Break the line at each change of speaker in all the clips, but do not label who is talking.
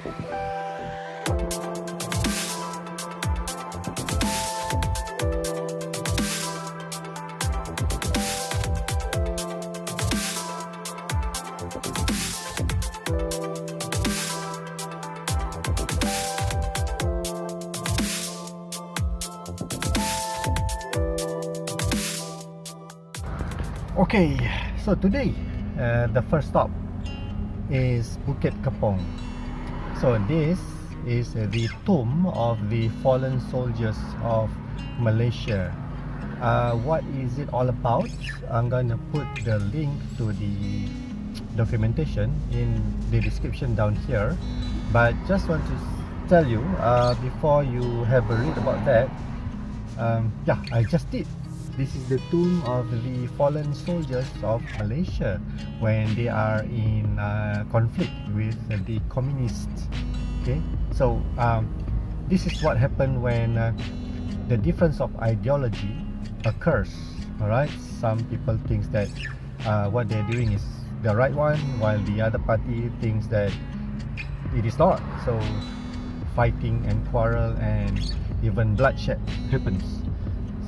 Okay, so today the first stop is Bukit Kepong. So this is the tomb of the fallen soldiers of Malaysia. What is it all about? I'm gonna put the link to the documentation in the description down here, but just want to tell you before you have a read about that, yeah, I just did. This is the tomb of the fallen soldiers of Malaysia when they are in conflict with the communists. Okay, so this is what happened when the difference of ideology occurs. Alright, some people think that what they're doing is the right one, while the other party thinks that it is not. So fighting and quarrel and even bloodshed happens.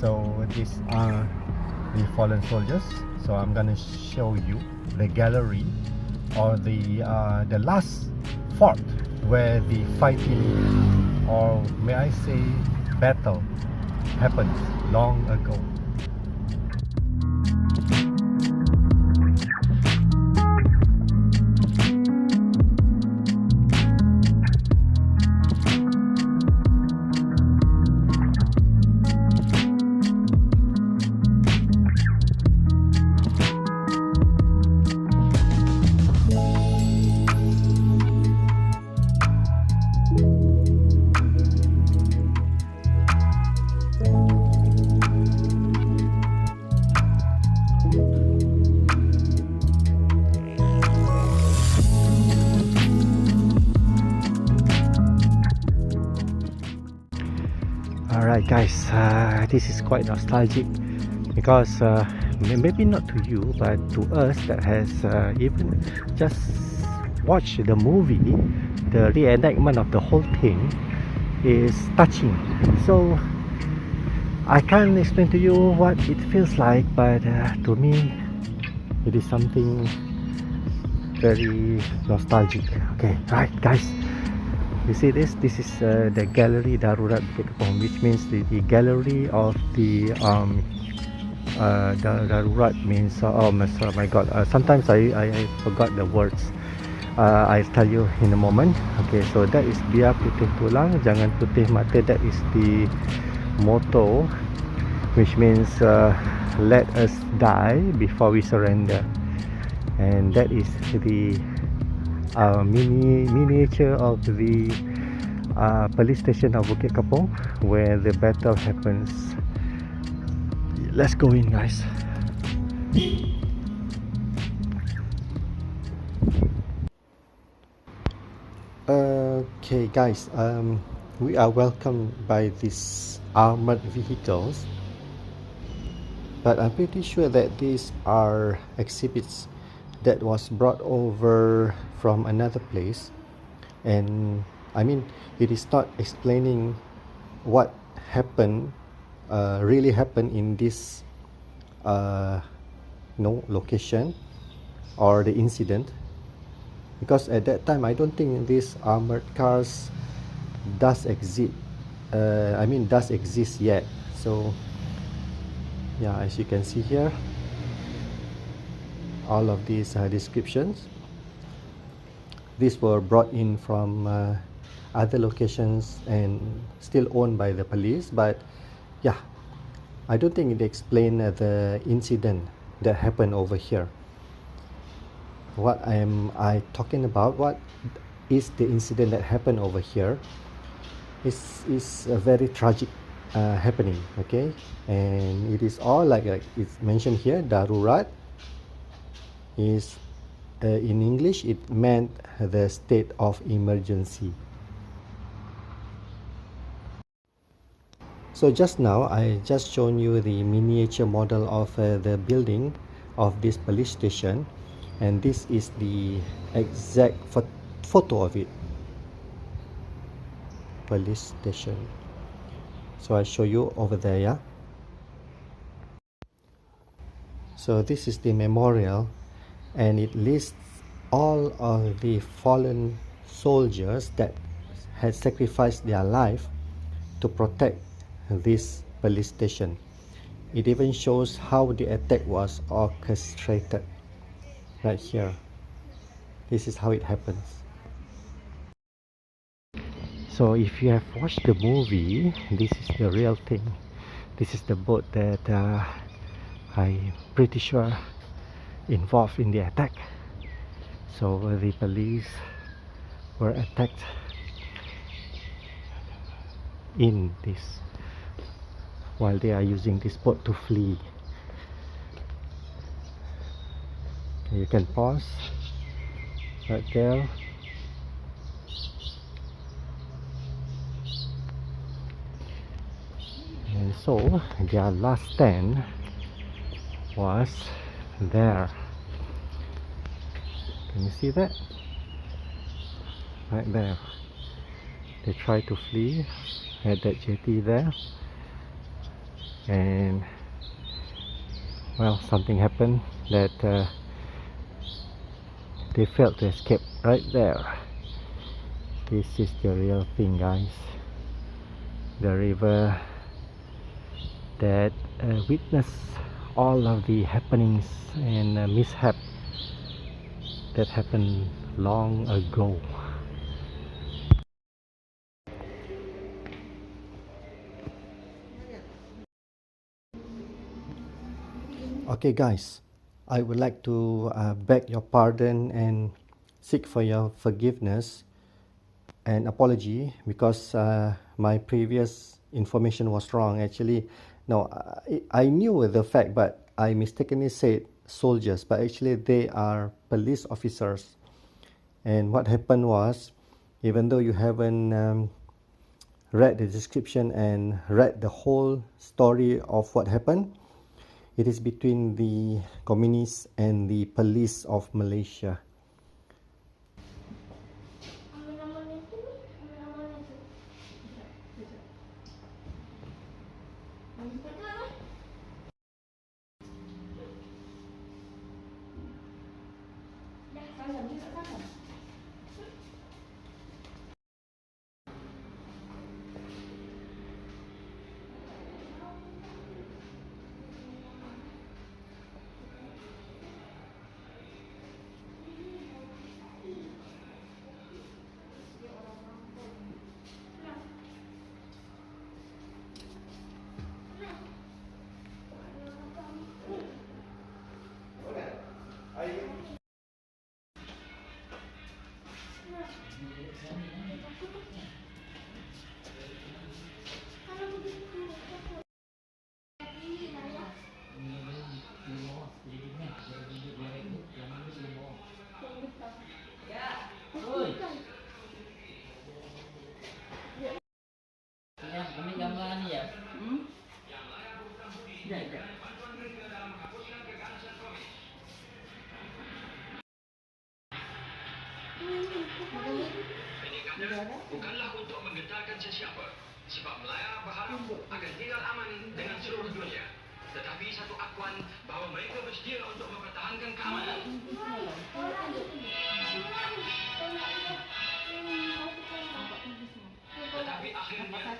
So these are the fallen soldiers. So I'm gonna show you the gallery, or the last fort where the fighting, or may I say battle, happened long ago. Alright guys, this is quite nostalgic because maybe not to you, but to us that has even just watched the movie, the reenactment of the whole thing is touching. So I can't explain to you what it feels like, but to me it is something very nostalgic. Okay, right guys, you see this? This is the Galeri Darurat Bukit Kepong, which means the gallery of the Darurat means oh my god, sometimes I forgot the words. I'll tell you in a moment. Okay, so that is biar putih tulang jangan putih mata. That is the motto, which means let us die before we surrender. And that is the miniature of the police station of Bukit Kepong where the battle happens. Let's go in, guys. Okay guys, we are welcomed by these armored vehicles, but I'm pretty sure that these are exhibits that was brought over from another place, and I mean it is not explaining what happened, really happened in this location or the incident, because at that time I don't think these armored cars does exist yet. So yeah, as you can see here, all of these descriptions, these were brought in from other locations and still owned by the police. But yeah, I don't think it explains the incident that happened over here. What am I talking about? What is the incident that happened over here? Is a very tragic happening. Okay, and it is all like it's mentioned here. Darurat is in English it meant the state of emergency. So just now I just shown you the miniature model of the building of this police station, and this is the exact photo of it. police station. So I show you over there, yeah. So this is the memorial, and it lists all of the fallen soldiers that had sacrificed their life to protect this police station. It even shows how the attack was orchestrated right here. This is how it happens. So if you have watched the movie, this is the real thing. This is the boat that I'm pretty sure involved in the attack. So the police were attacked in this while they are using this boat to flee. You can pause right there. And so their last stand was there. Can you see that? Right there. They tried to flee at that jetty there, and well, something happened that they failed to escape right there. This is the real thing, guys. The river that witnessed all of the happenings and mishap that happened long ago. Okay guys, I would like to beg your pardon and seek for your forgiveness and apology because my previous information was wrong. Actually, no, I knew the fact, but I mistakenly said soldiers, but actually they are police officers. And what happened was, even though you haven't read the description and read the whole story of what happened, it is between the communists and the police of Malaysia.
Bukanlah untuk menggetarkan sesiapa, sebab Melaya berharap akan tinggal aman dengan seluruh dunia. Tetapi satu akuan bahawa mereka bersedia untuk mempertahankan keamanan. Tetapi akhirnya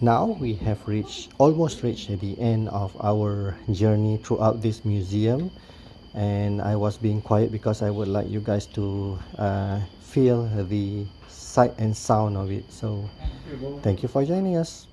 now we have almost reached the end of our journey throughout this museum, and I was being quiet because I would like you guys to feel the sight and sound of it. So thank you for joining us.